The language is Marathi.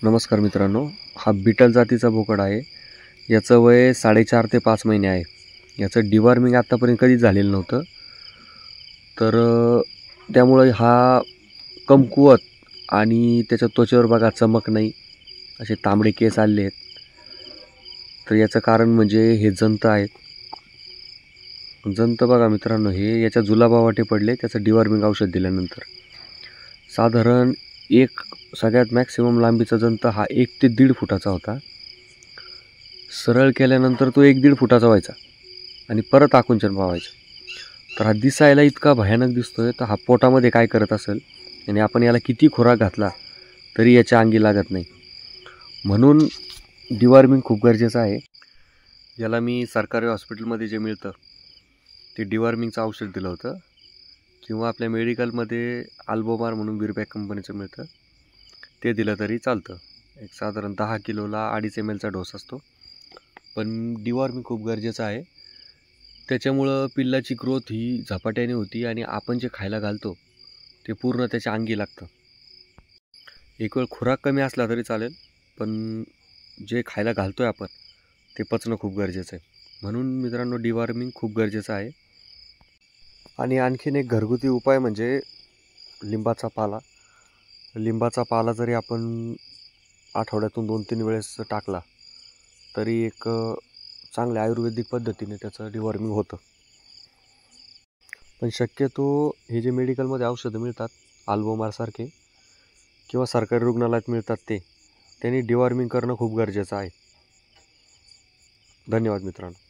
नमस्कार मित्रांनो, हा बीटल जातीचा बोकड आहे। याचं वय 4.5 ते 5 महिने आहे। याचं डिवॉर्मिंग आत्तापर्यंत कधीच झालेलं नव्हतं। तर त्यामुळे हा कमकुवत आणि त्याच्या त्वचेवर बघा चमक नाही, असे तांबडे केस आले आहेत। तर याचं कारण म्हणजे हे जंत आहेत। जंत बघा मित्रांनो, हे याच्या जुलाबावाटे पडले त्याचं डिवॉर्मिंग औषध दिल्यानंतर। साधारण एक सगळ्यात मॅक्सिमम लांबीचा जंत हा 1 ते 1.5 फुटाचा होता। सरळ केल्यानंतर तो 1-1.5 फुटाचा व्हायचा आणि परत आकुंचन पावायचा। तर हा दिसायला इतका भयानक दिसतोय, तर हा पोटामध्ये काय करत असेल आणि आपण याला किती खुराक घातला तरी याच्या अंगी लागत नाही। म्हणून डिवॉर्मिंग खूप गरजेचं आहे। याला मी सरकारी हॉस्पिटलमध्ये जे मिळतं ते डिवॉर्मिंगचं औषध दिलं होतं, किंवा आपल्या मेडिकलमध्ये अल्बोमार म्हणून बिरबॅक कंपनीचं मिळतं, ते दिलं तरी चालतं। एक साधारण 10 किलोला 2.5 ml चा डोस असतो। पण डिवॉर्मिंग खूप गरजेचं आहे। त्याच्यामुळं पिल्लाची ग्रोथ ही झपाट्याने होती आणि आपण जे खायला घालतो ते पूर्ण त्याच्या अंगी लागतं। एक वेळ खुराक कमी असला तरी चालेल, पण जे खायला घालतोय आपण ते पचणं खूप गरजेचं आहे। म्हणून मित्रांनो, डिवॉर्मिंग खूप गरजेचं आहे। आणि आणखीन एक घरगुती उपाय म्हणजे लिंबाचा पाला। लिंबाचा पाला जरी आपण आठवड्यातून 2-3 वेळेस टाकला तरी एक चांगल्या आयुर्वेदिक पद्धतीने त्याचं डिवॉर्मिंग होतं। पण शक्यतो हे जे मेडिकलमध्ये औषधं मिळतात अल्बोमारसारखे, किंवा सरकारी रुग्णालयात मिळतात त्यांनी डिवॉर्मिंग करणं खूप गरजेचं आहे। धन्यवाद मित्रांनो।